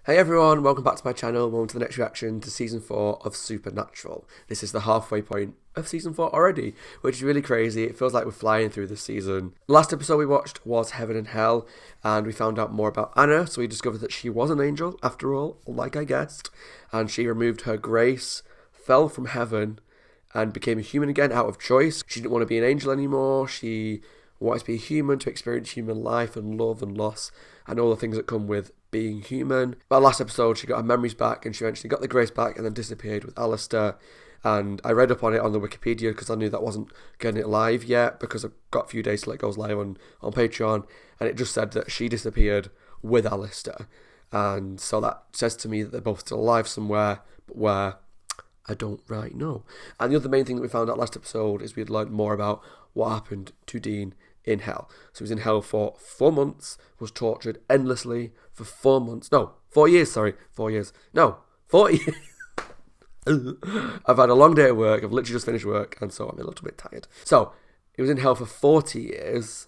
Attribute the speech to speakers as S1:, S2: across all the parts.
S1: Hey everyone, welcome back to my channel. Welcome to the next reaction to Season 4 of Supernatural. This is the halfway point of Season 4 already, which is really crazy. It feels like we're flying through this season. The last episode we watched was Heaven and Hell, and we found out more about Anna, so we discovered that she was an angel, after all, like I guessed, and she removed her grace, fell from heaven, and became a human again out of choice. She didn't want to be an angel anymore. She wanted to be a human, to experience human life and love and loss and all the things that come with being human. But last episode, she got her memories back and she eventually got the grace back and then disappeared with Alistair. And I read up on it on the Wikipedia because I knew that wasn't getting it live yet because I've got a few days till it goes live on Patreon. And it just said that she disappeared with Alistair. And so that says to me that they're both still alive somewhere, but where, I don't right know. And the other main thing that we found out last episode is we had learned more about what happened to Dean in hell. So he was in hell for 4 months, was tortured endlessly for 4 months. No, 4 years, sorry. 4 years. No, 40 years. I've had a long day at work. I've literally just finished work, and so I'm a little bit tired. So he was in hell for 40 years.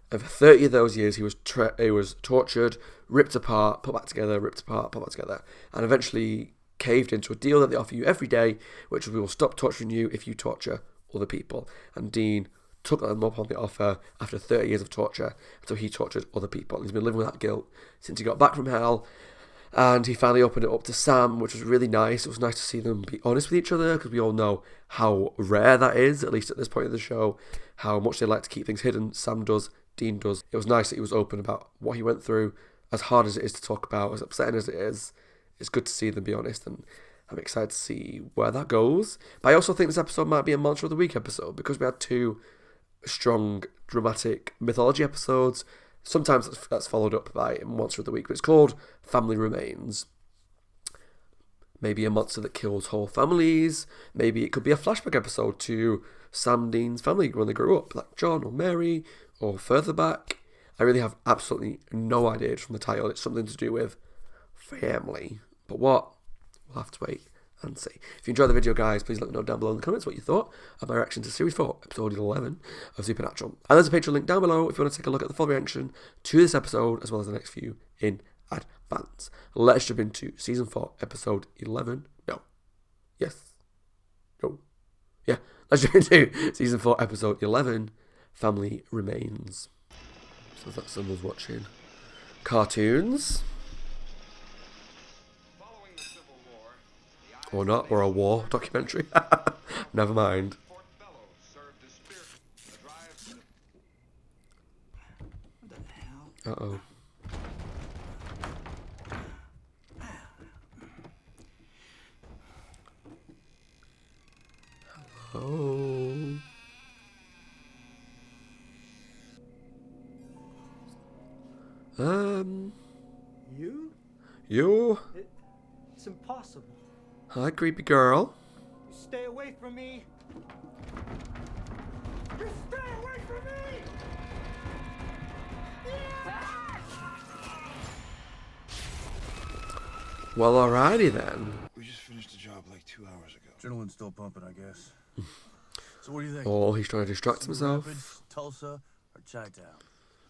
S1: And for 30 of those years, he was tortured, ripped apart, put back together, ripped apart, put back together, and eventually caved into a deal that they offer you every day, which is we will stop torturing you if you torture other people. And Dean took them up on the offer after 30 years of torture, so he tortured other people. He's been living with that guilt since he got back from hell, and he finally opened it up to Sam, which was really nice. It was nice to see them be honest with each other, because we all know how rare that is, at least at this point of the show, how much they like to keep things hidden. Sam does, Dean does. It was nice that he was open about what he went through, as hard as it is to talk about, as upsetting as it is. It's good to see them be honest, and I'm excited to see where that goes. But I also think this episode might be a Monster of the Week episode, because we had 2 strong, dramatic mythology episodes. Sometimes that's followed up by Monster of the Week, but it's called Family Remains. Maybe a monster that kills whole families. Maybe it could be a flashback episode to Sam Dean's family when they grew up, like John or Mary, or further back. I really have absolutely no idea from the title. It's something to do with family. But what? We'll have to wait and see. If you enjoyed the video, guys, please let me know down below in the comments what you thought of my reaction to Series 4, Episode 11 of Supernatural. And there's a Patreon link down below if you want to take a look at the full reaction to this episode, as well as the next few in advance. Let's jump into Season 4, Episode 11. No. Yes. No. Yeah. Let's jump into Season 4, Episode 11, Family Remains. So that's someone's watching cartoons. Or not, or a war documentary. Never mind. Uh-oh. Hello. You?
S2: It's impossible.
S1: Hi, creepy girl.
S2: Stay away from me. You stay away from me!
S1: Well, alrighty then.
S3: We just finished the job like 2 hours ago.
S4: Adrenaline's still pumping, I guess. So what do you think?
S1: Oh, he's trying to distract
S4: Cedar
S1: himself.
S4: Rapids, Tulsa, or Chi-Town?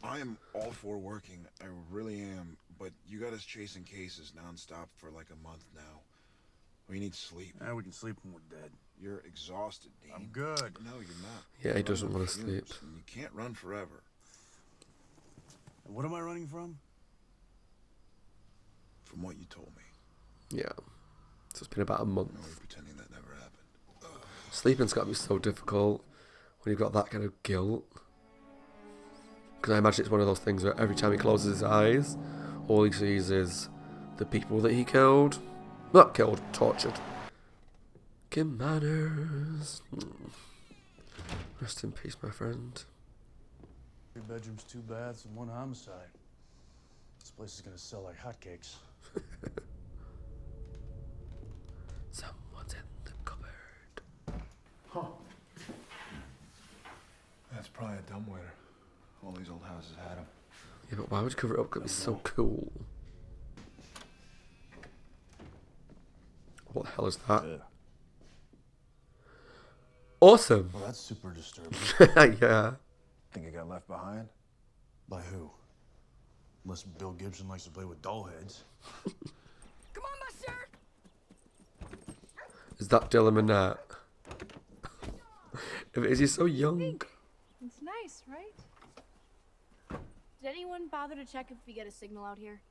S3: I am all for working. I really am. But you got us chasing cases nonstop for like a month now. We need sleep.
S4: We can sleep when we're dead.
S3: You're exhausted, Dean.
S4: I'm good.
S3: No, you're not.
S1: Yeah, he
S3: You're
S1: doesn't
S3: running
S1: want to
S3: on
S1: sleep.
S3: fumes, and you can't run forever.
S4: And what am I running from?
S3: From what you told me.
S1: Yeah. So it's been about a month.
S3: No, you're pretending that never happened.
S1: Sleeping's got to be so difficult when you've got that kind of guilt. Because I imagine it's one of those things where every time he closes his eyes, all he sees is the people that he killed. Not killed, tortured. Kim Manners. Rest in peace, my friend.
S4: 3 bedrooms, 2 baths, and 1 homicide. This place is gonna sell like hotcakes.
S1: Someone's in the cupboard.
S3: Huh. That's probably a dumbwaiter. All these old houses had them.
S1: Yeah, but why would you cover it up? Because it's so cool. What the hell is that?
S4: Yeah.
S1: Awesome.
S4: Well, that's super disturbing.
S1: Yeah.
S3: Think it got left behind?
S4: By who? Unless Bill Gibson likes to play with doll heads.
S1: Is that Dylan Minnette? If it is, he's so young.
S5: It's nice, right?
S6: Did anyone bother to check if we get a signal out here?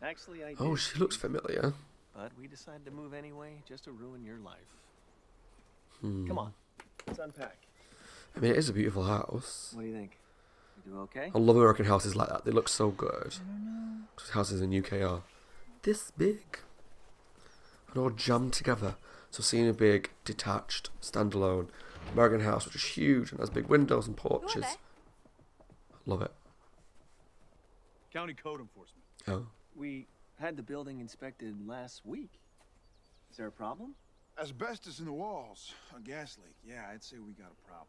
S7: Actually, I did.
S1: Oh, she looks familiar.
S7: But we decided to move anyway, just to ruin your life. Come on, let's unpack.
S1: I mean, it is a beautiful house.
S7: What do you think? You do okay?
S1: I love American houses like that. They look so good. Because houses in UK are this big. And all jammed together. So seeing a big, detached, standalone American house, which is huge and has big windows and porches. Love it.
S4: County code enforcement.
S1: Oh.
S7: We had the building inspected last week. Is there a problem?
S3: Asbestos in the walls. A gas leak. Yeah, I'd say we got a problem.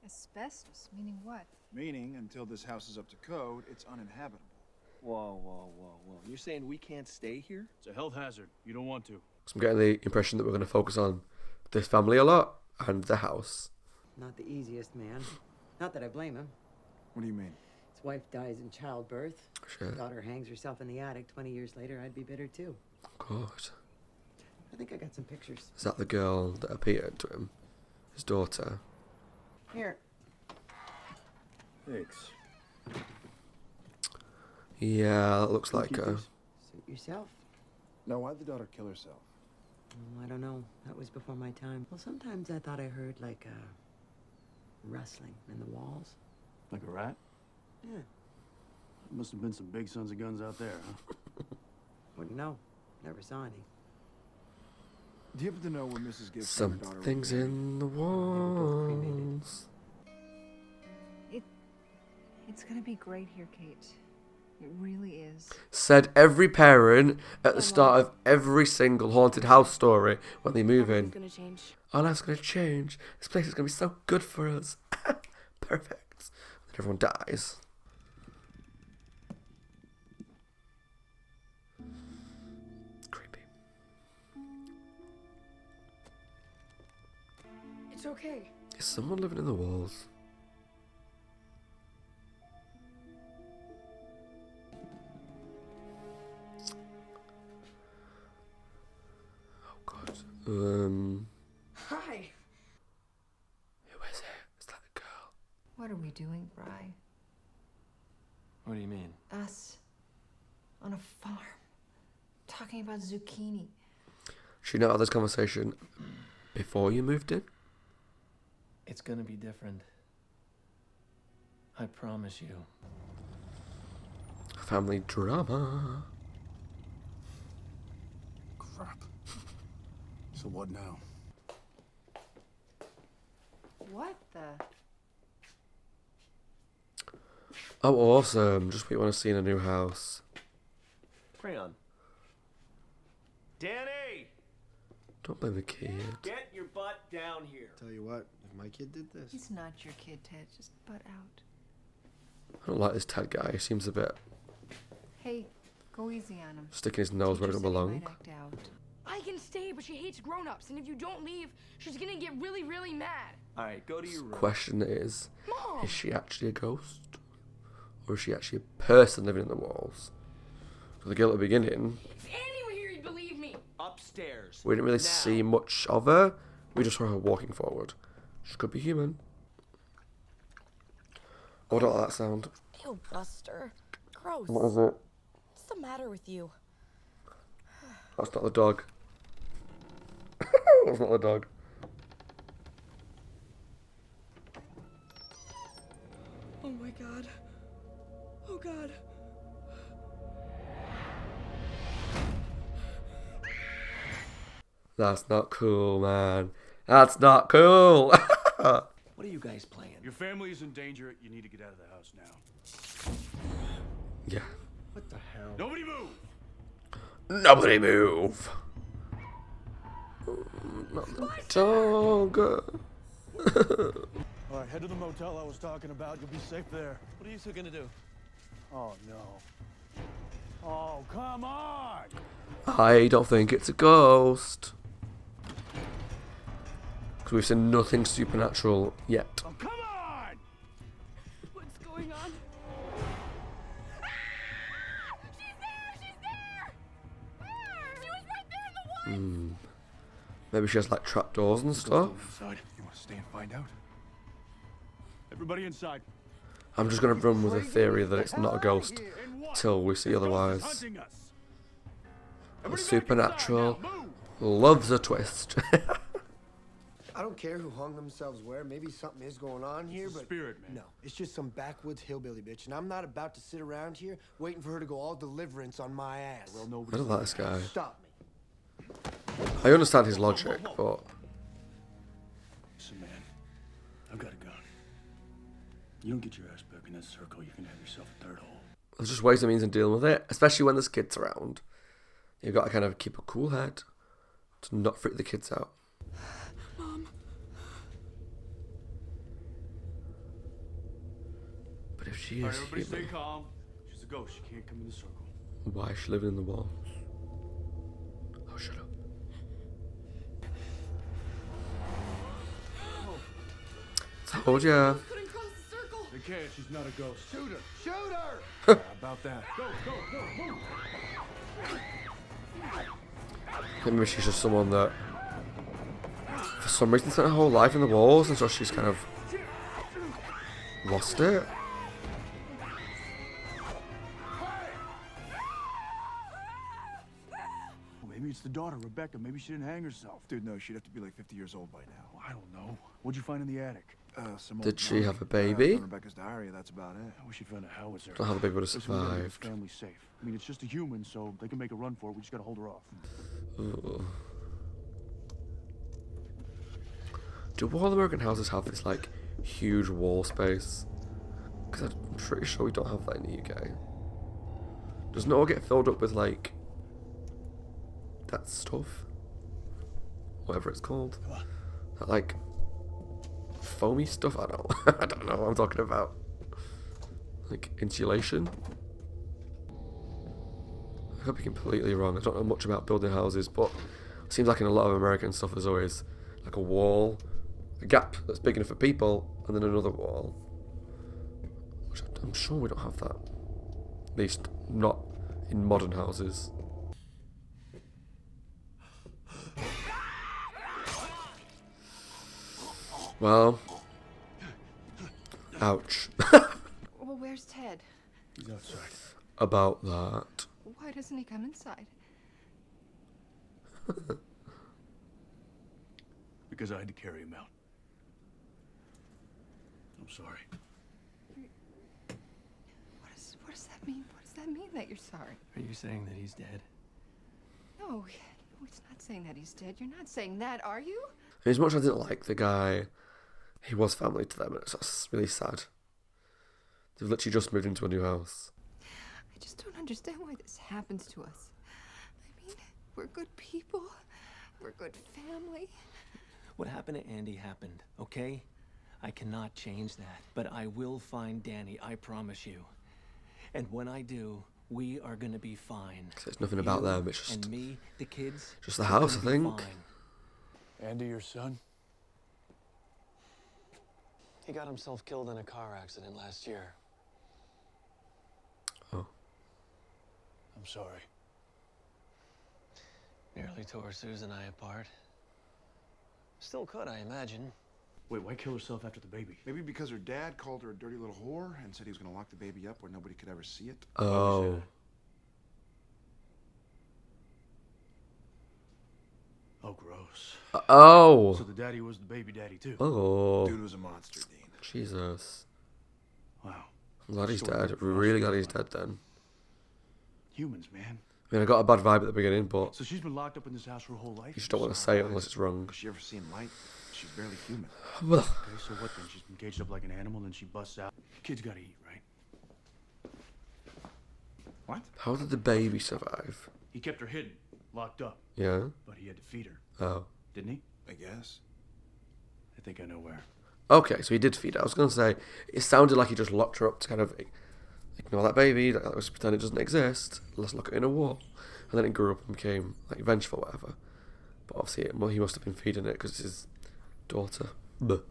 S5: Asbestos, meaning what?
S3: Meaning, until this house is up to code, it's uninhabitable.
S7: Whoa, whoa, whoa, whoa. You're saying we can't stay here?
S4: It's a health hazard. You don't want to.
S1: So I'm getting the impression that we're going to focus on this family a lot and the house.
S8: Not the easiest man. Not that I blame him.
S3: What do you mean?
S8: His wife dies in childbirth.
S1: Shit.
S8: Daughter hangs herself in the attic. 20 years later, I'd be bitter too.
S1: God.
S8: I think I got some pictures.
S1: Is that the girl that appeared to him? His daughter?
S8: Here.
S3: Thanks.
S1: Yeah, that looks like her.
S8: Suit yourself.
S3: Now, why'd the daughter kill herself?
S8: I don't know. That was before my time. Well, sometimes I thought I heard like rustling in the walls.
S4: Like a rat?
S8: Yeah.
S4: Must have been some big sons of guns out there, huh?
S8: Wouldn't know. Never saw any.
S3: Do you happen to know where Mrs. Gibbs and her daughter
S1: Something's
S3: were?
S1: in the
S8: both cremated.
S1: walls.
S5: It's gonna be great here, Kate. It really is.
S1: Said every parent at the start of every single haunted house story when they move
S6: Everything's
S1: in.
S6: gonna change.
S1: Our life's going to change. This place is going to be so good for us. Perfect. And everyone dies. Creepy.
S6: It's okay.
S1: Is someone living in the walls? Oh god.
S5: Hi.
S1: Who is it? Is that a girl?
S5: What are we doing, Bri?
S7: What do you mean?
S5: Us. On a farm. Talking about zucchini.
S1: Should you not have this conversation before you moved in?
S7: It's gonna be different. I promise you.
S1: Family drama.
S4: Crap. So what now?
S5: What the?
S1: Oh, awesome. Just what you want to see in a new house.
S7: Crayon. Danny!
S1: Don't blame the kid.
S7: Get your butt down here.
S9: Tell you what, if my kid did this,
S5: He's not your kid, Ted. Just butt out.
S1: I don't like this Ted guy. He seems a bit
S5: Hey, go easy on him.
S1: sticking his nose where it
S5: Teacher
S1: don't
S5: said he
S1: belong.
S5: might act out.
S6: I can stay, but she hates grown-ups, and if you don't leave, she's gonna get really, really mad.
S7: Alright, go to your room.
S1: Question is
S6: Mom!
S1: she actually a ghost? Or is she actually a person living in the walls? So the girl at the beginning,
S6: If Annie were here, he'd believe me.
S7: Upstairs.
S1: we didn't really
S7: Now.
S1: see much of her. We just saw her walking forward. She could be human. Oh, I don't like that sound.
S6: Ew, Buster. Gross.
S1: What is it?
S6: What's the matter with you?
S1: That's not the dog. That's not the dog.
S6: Oh my god. Oh god.
S1: That's not cool, man. That's not cool.
S7: What are you guys playing?
S4: Your family is in danger. You need to get out of the house now.
S1: Yeah.
S9: what the hell?
S4: Nobody move!
S1: Nobody move. Not the dog.
S4: All right, head to the motel I was talking about. You'll be safe there.
S7: What are you two gonna do?
S4: Oh, no. Oh, come on!
S1: I don't think it's a ghost. Because we've seen nothing supernatural yet.
S4: Oh, come on!
S6: What's going on? Ah! She's there! She's there! Where? She was right there in the woods!
S1: Maybe she has like trapdoors and stuff.
S4: Inside. You want to stay and find out? Everybody inside.
S1: I'm just gonna run with the theory that it's not a ghost till we see otherwise. The supernatural loves a twist.
S9: I don't care who hung themselves where. Maybe something is going on here, but
S4: Spirit, man.
S9: no, it's just some backwoods hillbilly bitch, and I'm not about to sit around here waiting for her to go all deliverance on my ass.
S4: Well,
S1: I
S4: nobody.
S1: don't like this guy.
S9: Stop me.
S1: I understand his logic, but
S4: Listen, man. I've got a gun. You don't get your ass back in that circle, you can have yourself a third hole.
S1: there's just ways and means in dealing with it, especially when there's kids around. You've got to kind of keep a cool head to not freak the kids out. But if she
S4: Alright,
S1: is
S4: everybody stay
S1: human,
S4: calm. She's a ghost. She can't come in the circle.
S1: why is she living in the walls? Oh, shut up. Told ya.
S6: Couldn't cross the circle.
S4: They can't. She's not a ghost.
S9: Shoot her! Shoot her!
S4: Yeah, about that. Go, move.
S1: Maybe she's just someone that, for some reason, spent her whole life in the walls, and so she's kind of lost it.
S4: Maybe it's the daughter, Rebecca. Maybe she didn't hang herself.
S3: Dude, no, she'd have to be like 50 years old by now.
S4: I don't know. What'd you find in the attic?
S3: Some old
S1: Did she
S3: junk.
S1: have a baby?
S3: From Rebecca's diary, that's about it.
S4: I wish you'd found a howitzer.
S1: Don't know how the baby would have
S4: Listen, we gotta keep
S1: survived.
S4: the family safe. I mean, it's just a human, so they can make a run for it. We just gotta hold her off.
S1: Ugh. Do all American houses have this like huge wall space? Because I'm pretty sure we don't have that in the UK. Doesn't it all get filled up with like that stuff? Whatever it's called. That like foamy stuff? I don't I don't know what I'm talking about. Like insulation? I could be completely wrong. I don't know much about building houses, but it seems like in a lot of American stuff there's always like a wall, a gap that's big enough for people, and then another wall. Which I'm sure we don't have that. At least not in modern houses. Well, ouch.
S5: Well, where's Ted?
S4: He's outside.
S1: About that.
S5: Why doesn't he come inside?
S4: Because I had to carry him out. I'm sorry.
S5: What does that mean? What does that mean that you're sorry?
S7: Are you saying that he's dead?
S5: No, it's not saying that he's dead. You're not saying that, are you?
S1: As much as I didn't like the guy, he was family to them, and it's really sad. They've literally just moved into a new house.
S5: I just don't understand why this happens to us. I mean, we're good people. We're good family.
S7: What happened to Andy happened, okay? I cannot change that, but I will find Danny, I promise you. And when I do, we are gonna be fine.
S1: So it's nothing about
S7: You
S1: them, it's just
S7: and me, the kids.
S1: just the
S7: we're
S1: house,
S7: gonna
S1: I
S7: be
S1: think.
S7: fine.
S4: Andy, your son?
S10: He got himself killed in a car accident last year.
S1: Oh.
S4: I'm sorry.
S10: Nearly tore Susan and I apart. Still could, I imagine.
S4: Wait, why kill herself after the baby?
S3: Maybe because her dad called her a dirty little whore and said he was gonna lock the baby up where nobody could ever see it.
S1: Oh.
S4: Oh, gross.
S1: Oh.
S4: So the daddy was the baby daddy, too?
S1: Oh.
S3: Dude was a monster, Dean.
S1: Jesus.
S4: Wow.
S1: I'm glad he's
S4: Story
S1: dead.
S4: went from
S1: Really
S4: us
S1: glad
S4: to
S1: he's
S4: everyone.
S1: dead then.
S4: Humans, man.
S1: I mean, I got a bad vibe at the beginning, but
S4: So she's been locked up in this house her whole life?
S1: you just don't want to say it unless it's wrong.
S3: Has she ever seen light? She's barely human.
S1: Well,
S4: Okay, so what then? She's been caged up like an animal, then she busts out. Kids gotta eat, right?
S3: What?
S1: how did the baby survive?
S4: He kept her hidden, locked up,
S1: Yeah?
S4: but he had to feed her,
S1: Oh.
S4: didn't he?
S3: I guess.
S4: I think I know where.
S1: Okay, so he did feed her. I was going to say, it sounded like he just locked her up to kind of ignore that baby, like, let's pretend it doesn't exist, let's lock it in a wall. And then it grew up and became like vengeful, whatever. But obviously, well, he must have been feeding it because it's his daughter. Bleh.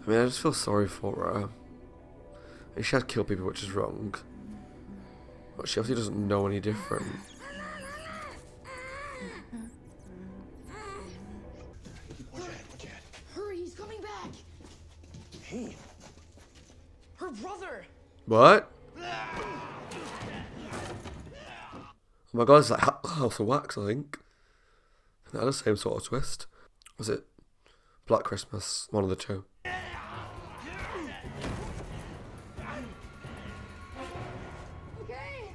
S1: I mean, I just feel sorry for her. And she has killed people, which is wrong. But she obviously doesn't know any different.
S4: Kane?
S6: Her brother!
S1: What? Oh my god, it's like House of Wax, I think. They had the same sort of twist. Was it Black Christmas? One of the two.
S5: Okay.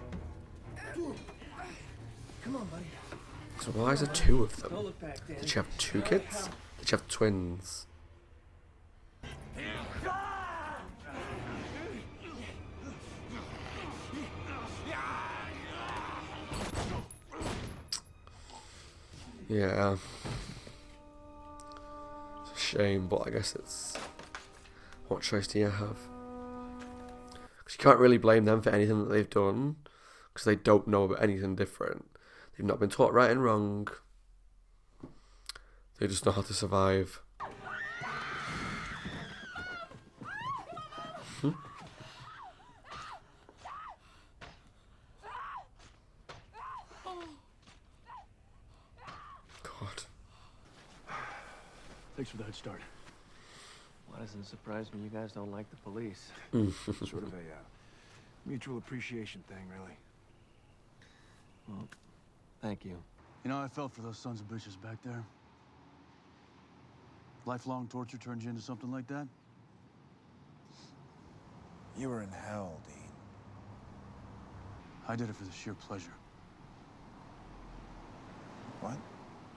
S7: Come on, buddy.
S1: So why is there two of them?
S7: Don't look back, Danny.
S1: Did she have two kids? Did she have twins? Yeah. It's a shame, but I guess it's... What choice do you have? Because you can't really blame them for anything that they've done, because they don't know about anything different. They've not been taught right and wrong. They just know how to survive. God.
S4: Thanks for the head start.
S10: Why doesn't it surprise me you guys don't like the police?
S3: Sort of a mutual appreciation thing, really.
S10: Well, thank you.
S4: You know, I felt for those sons of bitches back there. Lifelong torture turns you into something like that?
S3: You were in hell, Dean.
S4: I did it for the sheer pleasure.
S3: What?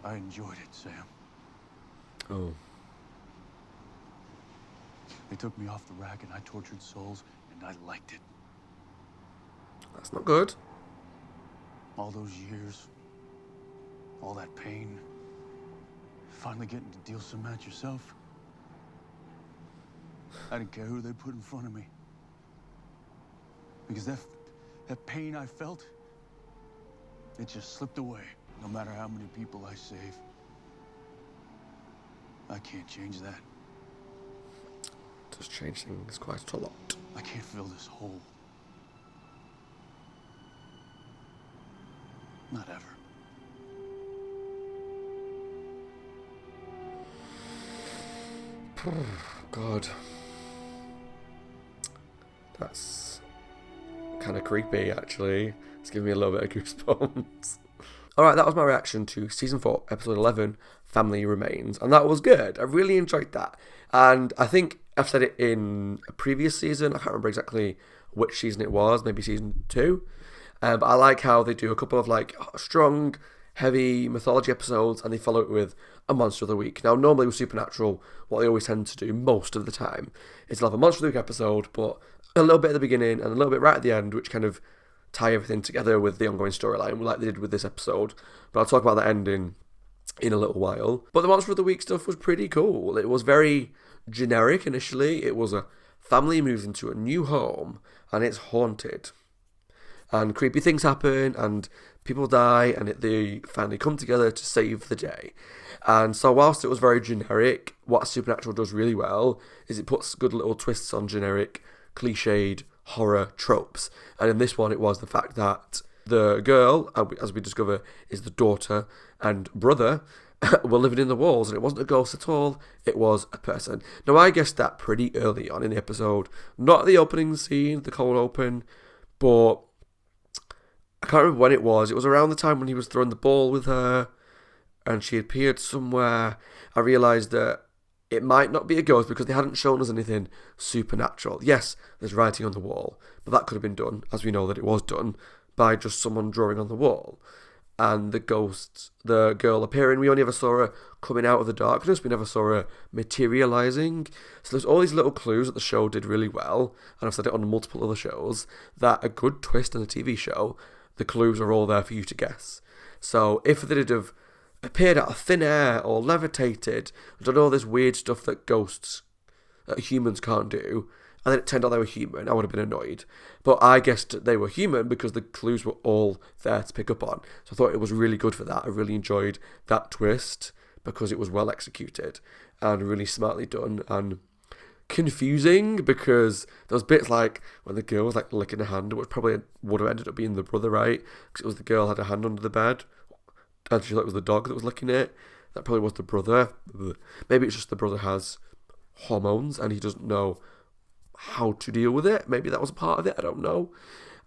S4: I enjoyed it, Sam.
S1: Oh.
S4: They took me off the rack and I tortured souls, and I liked it.
S1: That's not good.
S4: All those years, all that pain, finally getting to deal some match yourself. I didn't care who they put in front of me. Because that pain I felt, it just slipped away, no matter how many people I save. I can't change that.
S1: Does change things quite a lot.
S4: I can't fill this hole. Not ever.
S1: God. That's kind of creepy, actually. It's giving me a little bit of goosebumps. Alright, that was my reaction to Season 4, Episode 11, Family Remains. And that was good. I really enjoyed that. And I think I've said it in a previous season. I can't remember exactly which season it was. Maybe Season 2. But I like how they do a couple of like strong, heavy mythology episodes and they follow it with a Monster of the Week. Now, normally with Supernatural, what they always tend to do most of the time is they'll have a Monster of the Week episode, but a little bit at the beginning and a little bit right at the end, which kind of tie everything together with the ongoing storyline, like they did with this episode. But I'll talk about that ending in a little while. But the Monster of the Week stuff was pretty cool. It was very generic initially. It was a family moves into a new home and it's haunted. And creepy things happen, and people die, and they finally come together to save the day. And so whilst it was very generic, what Supernatural does really well is it puts good little twists on generic, cliched horror tropes. And in this one, it was the fact that the girl, as we discover, is the daughter and brother, were living in the walls, and it wasn't a ghost at all, it was a person. Now, I guessed that pretty early on in the episode. Not the opening scene, the cold open, but I can't remember when it was. It was around the time when he was throwing the ball with her and she appeared somewhere. I realised that it might not be a ghost because they hadn't shown us anything supernatural. Yes, there's writing on the wall, but that could have been done, as we know that it was done, by just someone drawing on the wall. And the ghost, the girl appearing, we only ever saw her coming out of the darkness. We never saw her materialising. So there's all these little clues that the show did really well, and I've said it on multiple other shows, that a good twist in a TV show, the clues are all there for you to guess. So if they'd have appeared out of thin air or levitated, done all this weird stuff that ghosts, that humans can't do, and then it turned out they were human, I would have been annoyed. But I guessed they were human because the clues were all there to pick up on. So I thought it was really good for that. I really enjoyed that twist because it was well executed and really smartly done and confusing because there was bits like when the girl was like licking her hand, which probably would have ended up being the brother, right? Because it was the girl had her hand under the bed and she thought it was the dog that was licking it. That probably was the brother. Maybe it's just the brother has hormones and he doesn't know how to deal with it. Maybe that was a part of it, I don't know.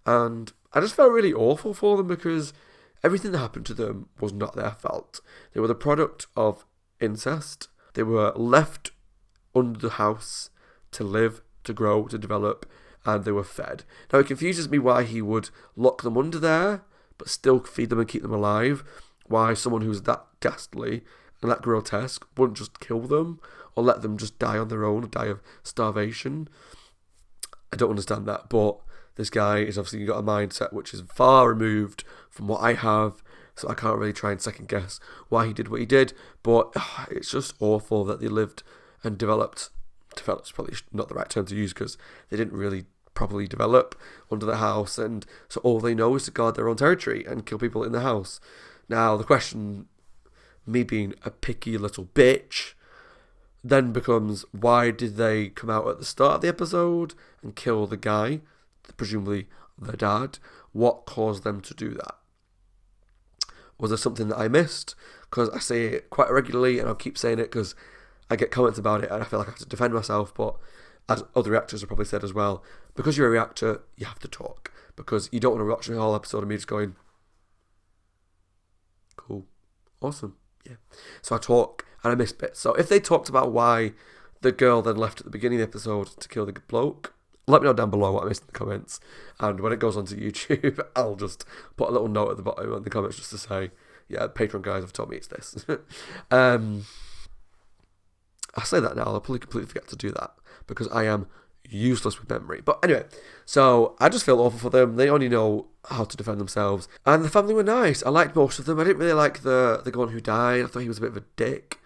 S1: And I just felt really awful for them because everything that happened to them was not their fault. They were the product of incest. They were left under the house to live, to grow, to develop, and they were fed. Now, it confuses me why he would lock them under there, but still feed them and keep them alive. Why someone who's that ghastly and that grotesque wouldn't just kill them or let them just die on their own or die of starvation. I don't understand that, but this guy is obviously got a mindset which is far removed from what I have, so I can't really try and second guess why he did what he did, but it's just awful that they lived and developed. Develop's probably not the right term to use because they didn't really properly develop under the house, and so all they know is to guard their own territory and kill people in the house. Now, the question, me being a picky little bitch, then becomes, why did they come out at the start of the episode and kill the guy, presumably the dad? What caused them to do that? Was there something that I missed? Because I say it quite regularly and I'll keep saying it because I get comments about it and I feel like I have to defend myself, but as other reactors have probably said as well, because you're a reactor, you have to talk. Because you don't want to watch a whole episode of me just going, cool, awesome, yeah. So I talk and I miss bits. So if they talked about why the girl then left at the beginning of the episode to kill the bloke, let me know down below what I missed in the comments. And when it goes onto YouTube, I'll just put a little note at the bottom in the comments just to say, yeah, Patreon guys have told me it's this. I say that now, I'll probably completely forget to do that because I am useless with memory. But anyway, so I just feel awful for them. They only know how to defend themselves. And the family were nice. I liked most of them. I didn't really like the one who died. I thought he was a bit of a dick.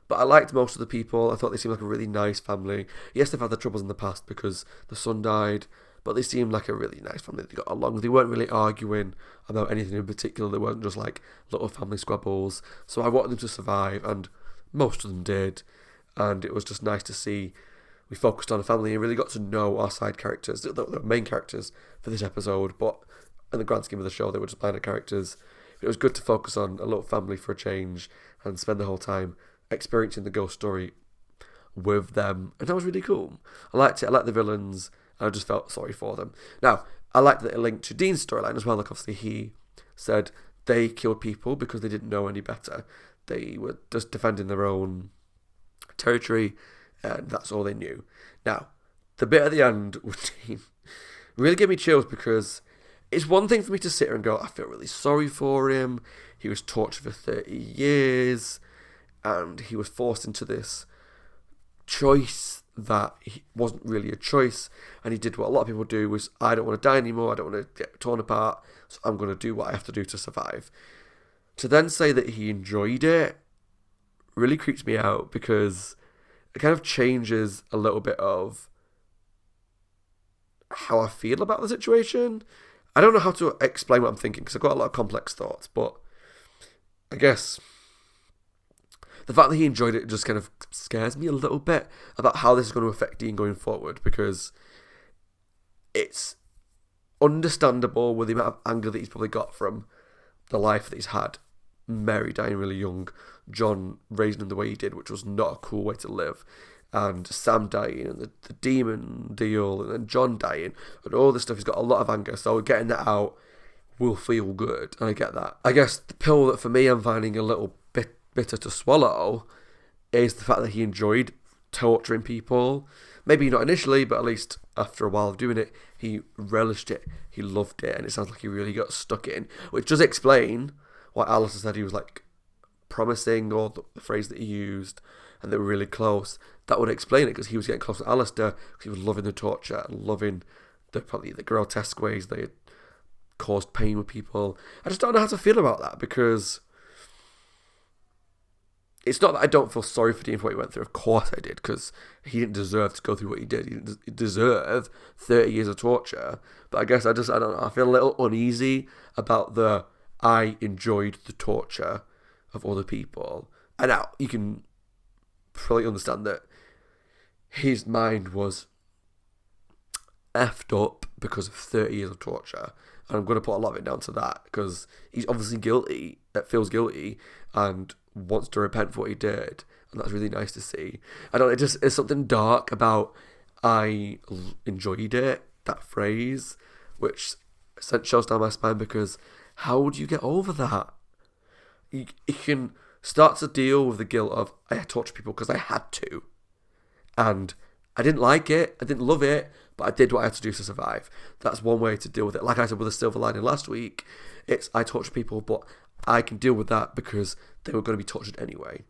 S1: But I liked most of the people. I thought they seemed like a really nice family. Yes, they've had their troubles in the past because the son died, but they seemed like a really nice family. They got along. They weren't really arguing about anything in particular. They weren't just like little family squabbles. So I wanted them to survive, and most of them did. And it was just nice to see we focused on a family and really got to know our side characters, the main characters for this episode, but in the grand scheme of the show, they were just minor characters. It was good to focus on a little family for a change and spend the whole time experiencing the ghost story with them, and that was really cool. I liked it. I liked the villains, and I just felt sorry for them. Now, I liked that it linked to Dean's storyline as well. Like, obviously, he said they killed people because they didn't know any better. They were just defending their own territory, and that's all they knew. Now, the bit at the end with Dean really gave me chills because it's one thing for me to sit here and go, I feel really sorry for him. He was tortured for 30 years, and he was forced into this choice that wasn't really a choice, and he did what a lot of people do, was I don't want to die anymore, I don't want to get torn apart, so I'm going to do what I have to do to survive. To then say that he enjoyed it really creeps me out because it kind of changes a little bit of how I feel about the situation. I don't know how to explain what I'm thinking because I've got a lot of complex thoughts, but I guess the fact that he enjoyed it just kind of scares me a little bit about how this is going to affect Dean going forward, because it's understandable with the amount of anger that he's probably got from the life that he's had. Mary dying really young, John raising him the way he did, which was not a cool way to live, and Sam dying, and the demon deal, and then John dying, and all this stuff. He's got a lot of anger, so getting that out will feel good, and I get that. I guess the pill that for me I'm finding a little bit bitter to swallow is the fact that he enjoyed torturing people. Maybe not initially, but at least after a while of doing it, he relished it, he loved it, and it sounds like he really got stuck in, which does explain why Alistair said he was like promising, or the phrase that he used, and they were really close. That would explain it, because he was getting close to Alistair because he was loving the torture and loving the grotesque ways they had caused pain with people. I just don't know how to feel about that, because it's not that I don't feel sorry for Dean for what he went through. Of course I did, because he didn't deserve to go through what he did. He didn't deserve 30 years of torture. But I guess I don't know. I feel a little uneasy about I enjoyed the torture of other people. And now you can probably understand that his mind was effed up because of 30 years of torture. And I'm going to put a lot of it down to that, because he's obviously guilty, feels guilty, and wants to repent for what he did. and that's really nice to see. I don't. It just is something dark about. I enjoyed it. That phrase, which sent chills down my spine, because how do you get over that? You can start to deal with the guilt of I tortured people because I had to, and I didn't like it, I didn't love it, but I did what I had to do to survive. That's one way to deal with it. Like I said with the silver lining last week, it's I torture people, but I can deal with that because they were going to be tortured anyway.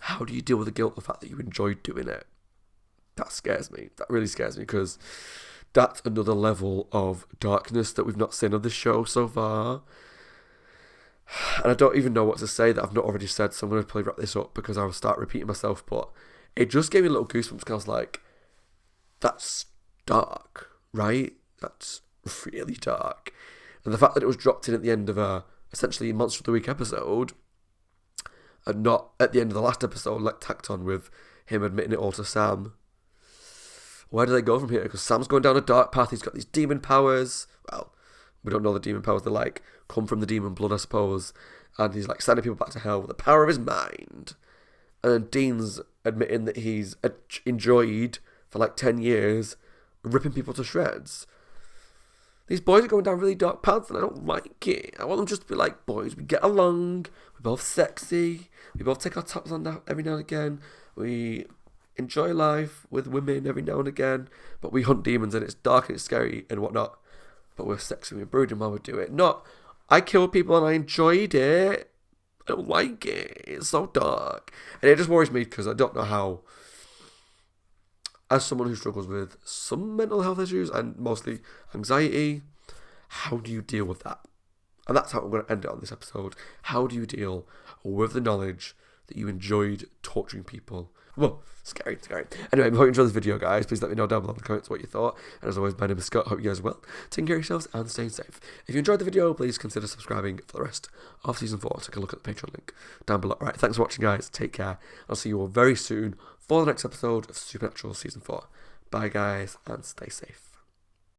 S1: How do you deal with the guilt of the fact that you enjoyed doing it? That scares me. That really scares me, because that's another level of darkness that we've not seen on this show so far. And I don't even know what to say that I've not already said, so I'm going to probably wrap this up because I will start repeating myself, but it just gave me a little goosebumps because I was like, that's dark, right? That's really dark. And the fact that it was dropped in at the end of a essentially Monster of the Week episode, and not at the end of the last episode, like tacked on with him admitting it all to Sam. Where do they go from here? Because Sam's going down a dark path, he's got these demon powers. Well, we don't know the demon powers, they're like, come from the demon blood, I suppose. And he's like sending people back to hell with the power of his mind. And then Dean's admitting that he's enjoyed, for like 10 years, ripping people to shreds. These boys are going down really dark paths and I don't like it. I want them just to be like, boys, we get along, we're both sexy, we both take our tops on now, every now and again, we enjoy life with women every now and again, but we hunt demons and it's dark and it's scary and whatnot, but we're sexy and we're brooding while we do it. Not, I killed people and I enjoyed it. I don't like it. It's so dark. And it just worries me because I don't know how, as someone who struggles with some mental health issues and mostly anxiety, how do you deal with that? And that's how I'm going to end it on this episode. How do you deal with the knowledge that you enjoyed torturing people? Well, scary. Anyway, before you enjoy this video, guys, please let me know down below in the comments what you thought. And as always, my name is Scott. Hope you guys are well. Taking care of yourselves and staying safe. If you enjoyed the video, please consider subscribing for the rest of Season 4. Take a look at the Patreon link down below. Right, thanks for watching, guys. Take care. I'll see you all very soon for the next episode of Supernatural Season 4. Bye, guys, and stay safe.